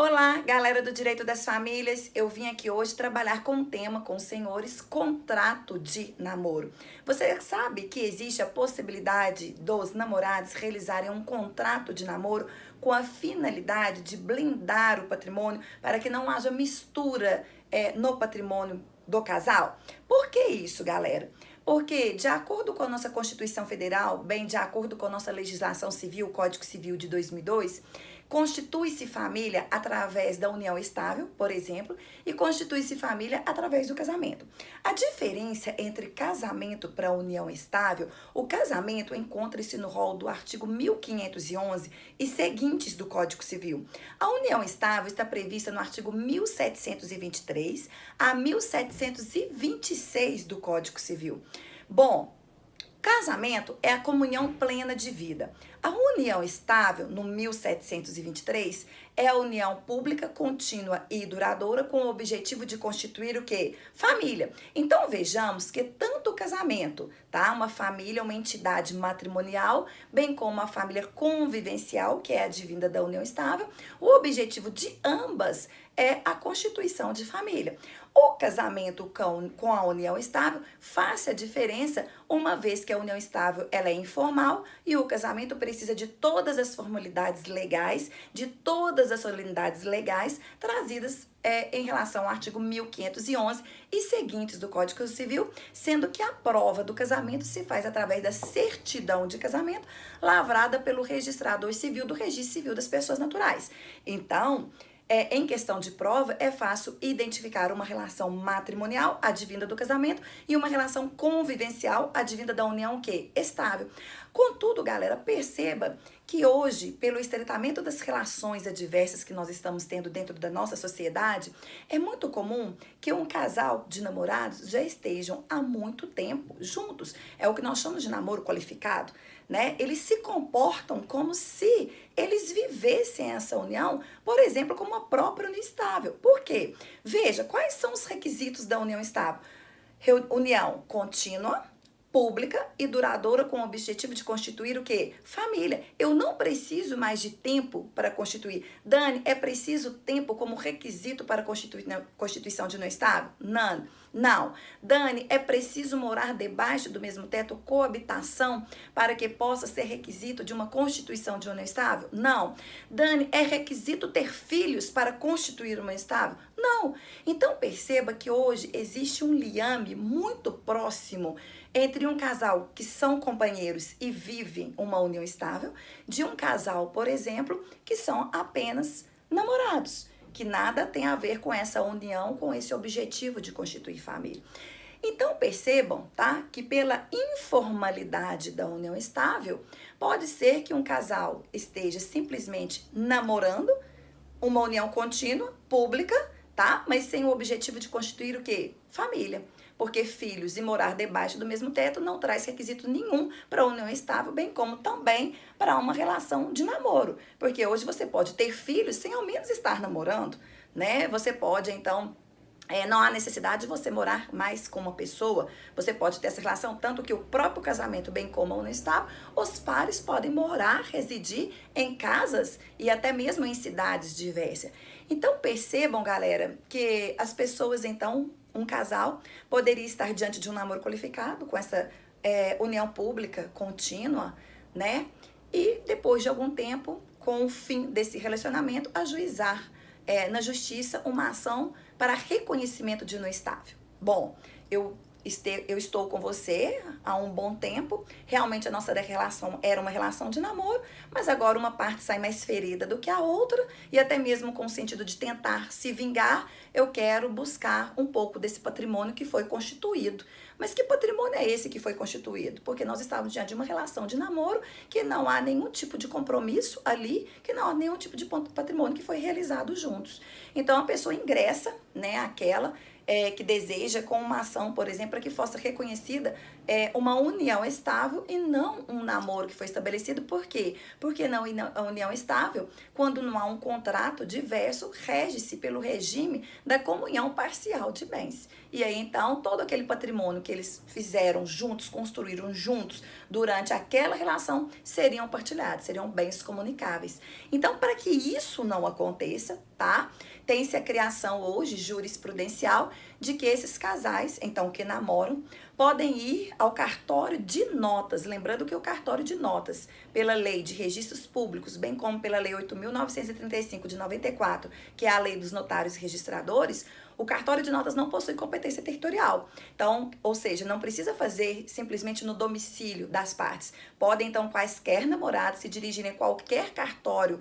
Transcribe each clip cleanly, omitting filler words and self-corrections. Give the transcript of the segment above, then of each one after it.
Olá, galera do Direito das Famílias. Eu vim aqui hoje trabalhar com um tema com os senhores, contrato de namoro. Você sabe que existe a possibilidade dos namorados realizarem um contrato de namoro com a finalidade de blindar o patrimônio para que não haja mistura no patrimônio do casal? Por que isso, galera? Porque, de acordo com a nossa Constituição Federal, bem de acordo com a nossa legislação civil, Código Civil de 2002, constitui-se família através da união estável, por exemplo, e constitui-se família através do casamento. A diferença entre casamento para união estável, o casamento encontra-se no rol do artigo 1511 e seguintes do Código Civil. A união estável está prevista no artigo 1723 a 1726 do Código Civil. Bom, casamento é a comunhão plena de vida. A união estável, no 1723, é a união pública, contínua e duradoura com o objetivo de constituir o quê? Família. Então, vejamos que tanto o casamento, tá? Uma família, uma entidade matrimonial, bem como a família convivencial, que é advinda da união estável, o objetivo de ambas é a constituição de família. O casamento com a união estável faz a diferença, uma vez que a união estável ela é informal e o casamento precisa de todas as formalidades legais, de todas as solenidades legais trazidas em relação ao artigo 1511 e seguintes do Código Civil, sendo que a prova do casamento se faz através da certidão de casamento lavrada pelo registrador civil do Registro Civil das Pessoas Naturais. Então, em questão de prova, é fácil identificar uma relação matrimonial, advinda do casamento, e uma relação convivencial, advinda da união que? Estável. Contudo, galera, perceba que hoje, pelo estreitamento das relações adversas que nós estamos tendo dentro da nossa sociedade, é muito comum que um casal de namorados já estejam há muito tempo juntos. É o que nós chamamos de namoro qualificado, né? Eles se comportam como se eles vivessem essa união, por exemplo, como uma própria união estável. Por quê? Veja, quais são os requisitos da união estável? União contínua, pública e duradoura com o objetivo de constituir o quê? Família. Eu não preciso mais de tempo para constituir. Dani, é preciso tempo como requisito para constituição de união estável? Não. Dani, é preciso morar debaixo do mesmo teto, coabitação, para que possa ser requisito de uma constituição de união estável? Não. Dani, é requisito ter filhos para constituir uma união estável? Não. Então perceba que hoje existe um liame muito próximo entre um casal que são companheiros e vivem uma união estável, de um casal, por exemplo, que são apenas namorados, que nada tem a ver com essa união, com esse objetivo de constituir família. Então percebam, tá, que pela informalidade da união estável, pode ser que um casal esteja simplesmente namorando, uma união contínua, pública, tá, mas sem o objetivo de constituir o quê? Família. Porque filhos e morar debaixo do mesmo teto não traz requisito nenhum para a união estável, bem como também para uma relação de namoro. Porque hoje você pode ter filhos sem ao menos estar namorando, né? Você pode, então, não há necessidade de você morar mais com uma pessoa. Você pode ter essa relação, tanto que o próprio casamento, bem como a união estável, os pares podem morar, residir em casas e até mesmo em cidades diversas. Então, percebam, galera, que as pessoas, então, um casal poderia estar diante de um namoro qualificado, com essa união pública contínua, né? E depois de algum tempo, com o fim desse relacionamento, ajuizar na justiça uma ação para reconhecimento de união estável. Bom, eu estou com você há um bom tempo, realmente a nossa relação era uma relação de namoro, mas agora uma parte sai mais ferida do que a outra, e até mesmo com o sentido de tentar se vingar, eu quero buscar um pouco desse patrimônio que foi constituído. Mas que patrimônio é esse que foi constituído? Porque nós estávamos diante de uma relação de namoro que não há nenhum tipo de compromisso ali, que não há nenhum tipo de patrimônio que foi realizado juntos. Então a pessoa ingressa, né, que deseja com uma ação, por exemplo, para que fosse reconhecida uma união estável e não um namoro que foi estabelecido. Por quê? Porque não a união estável, quando não há um contrato diverso, rege-se pelo regime da comunhão parcial de bens. E aí, então, todo aquele patrimônio que eles fizeram juntos, construíram juntos durante aquela relação, seriam partilhados, seriam bens comunicáveis. Então, para que isso não aconteça, tá? Tem-se a criação hoje jurisprudencial de que esses casais, então, que namoram, podem ir ao cartório de notas. Lembrando que o cartório de notas, pela lei de registros públicos, bem como pela lei 8.935 de 94, que é a lei dos notários e registradores, o cartório de notas não possui competência territorial. Então, ou seja, não precisa fazer simplesmente no domicílio das partes. Podem, então, quaisquer namorados se dirigirem a qualquer cartório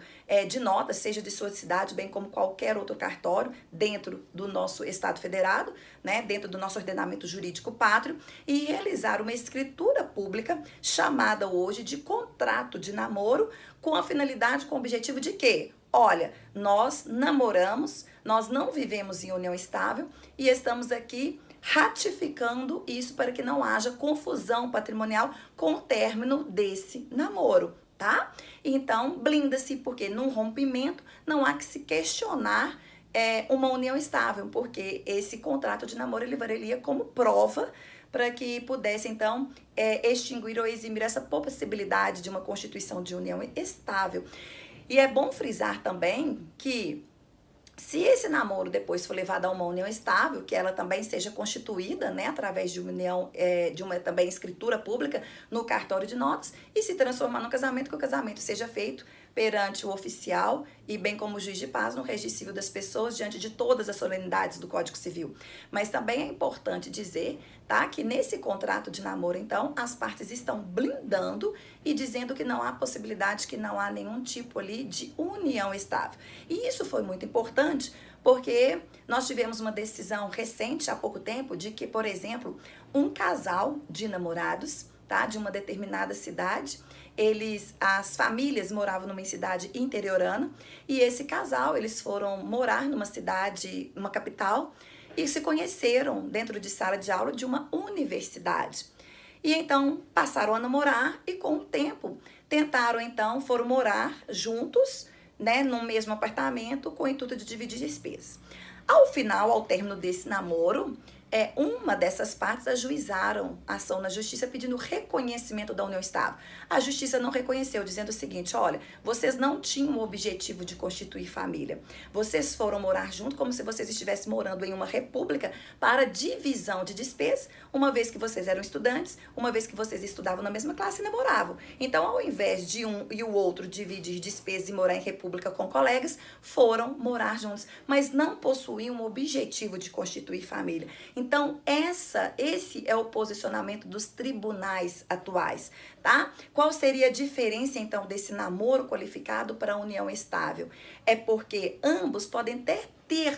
de notas, seja de sua cidade, bem como qualquer outro cartório dentro do nosso Estado Federado, né, dentro do nosso ordenamento jurídico pátrio, e realizar uma escritura pública chamada hoje de contrato de namoro, com a finalidade, com o objetivo de quê? Olha, nós namoramos, nós não vivemos em união estável e estamos aqui ratificando isso para que não haja confusão patrimonial com o término desse namoro, tá? Então, blinda-se, porque num rompimento não há que se questionar uma união estável, porque esse contrato de namoro ele valia como prova para que pudesse, então, extinguir ou eximir essa possibilidade de uma constituição de união estável. E é bom frisar também que, se esse namoro depois for levado a uma união estável, que ela também seja constituída, né, através de uma união, de uma também escritura pública no cartório de notas, e se transformar no casamento, que o casamento seja feito perante o oficial e bem como o juiz de paz no registro civil das pessoas, diante de todas as solenidades do Código Civil. Mas também é importante dizer, tá, que nesse contrato de namoro, então, as partes estão blindando e dizendo que não há possibilidade, que não há nenhum tipo ali de união estável. E isso foi muito importante porque nós tivemos uma decisão recente, há pouco tempo, de que, por exemplo, um casal de namorados, tá, de uma determinada cidade, as famílias moravam numa cidade interiorana e esse casal, eles foram morar numa cidade, numa capital, e se conheceram dentro de sala de aula de uma universidade. E então passaram a namorar e com o tempo tentaram, então, foram morar juntos, né, no mesmo apartamento com o intuito de dividir despesas. Ao final, ao término desse namoro, uma dessas partes ajuizaram a ação na justiça pedindo reconhecimento da união estável. A justiça não reconheceu, dizendo o seguinte: olha, vocês não tinham o objetivo de constituir família. Vocês foram morar junto como se vocês estivessem morando em uma república para divisão de despesas, uma vez que vocês eram estudantes, uma vez que vocês estudavam na mesma classe e namoravam. Então, ao invés de um e o outro dividir despesas e morar em república com colegas, foram morar juntos, mas não possuíam o objetivo de constituir família. Então, esse é o posicionamento dos tribunais atuais, tá? Qual seria a diferença, então, desse namoro qualificado para a união estável? É porque ambos podem ter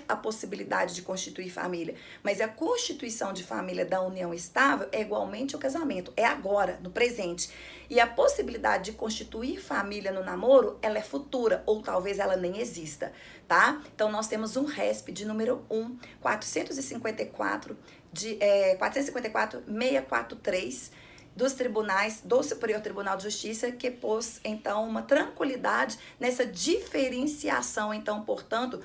a possibilidade de constituir família, mas a constituição de família da união estável é igualmente o casamento, é agora, no presente. E a possibilidade de constituir família no namoro, ela é futura, ou talvez ela nem exista, tá? Então, nós temos um RESP de número 454-643, dos tribunais, do Superior Tribunal de Justiça, que pôs, então, uma tranquilidade nessa diferenciação, então, portanto,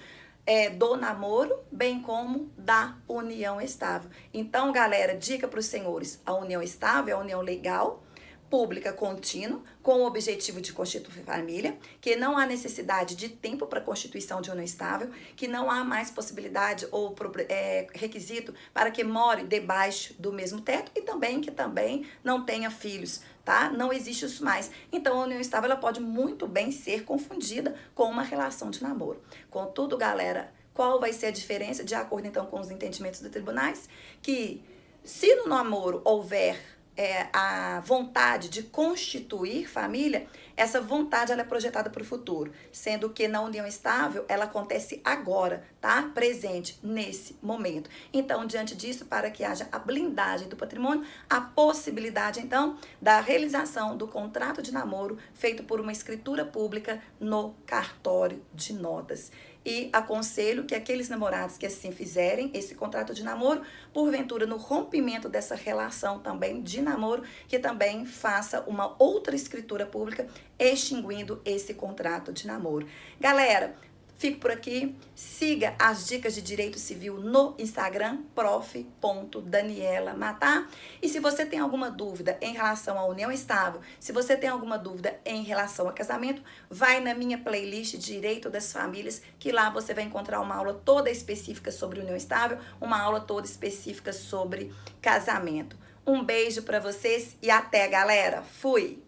do namoro, bem como da união estável. Então, galera, dica para os senhores: a união estável é a união legal, pública contínua, com o objetivo de constituir família, que não há necessidade de tempo para a constituição de união estável, que não há mais possibilidade ou requisito para que more debaixo do mesmo teto e também que também não tenha filhos, tá? Não existe isso mais. Então, a união estável ela pode muito bem ser confundida com uma relação de namoro. Contudo, galera, qual vai ser a diferença, de acordo então com os entendimentos dos tribunais? Que se no namoro houver a vontade de constituir família, essa vontade ela é projetada para o futuro, sendo que na união estável ela acontece agora, tá? Presente, nesse momento. Então, diante disso, para que haja a blindagem do patrimônio, a possibilidade, então, da realização do contrato de namoro feito por uma escritura pública no cartório de notas. E aconselho que aqueles namorados que assim fizerem esse contrato de namoro, porventura no rompimento dessa relação também de namoro, que também faça uma outra escritura pública extinguindo esse contrato de namoro. Galera, fico por aqui. Siga as dicas de direito civil no Instagram, prof.daniela.matar. E se você tem alguma dúvida em relação à união estável, se você tem alguma dúvida em relação a casamento, vai na minha playlist Direito das Famílias, que lá você vai encontrar uma aula toda específica sobre união estável, uma aula toda específica sobre casamento. Um beijo para vocês e até, galera. Fui!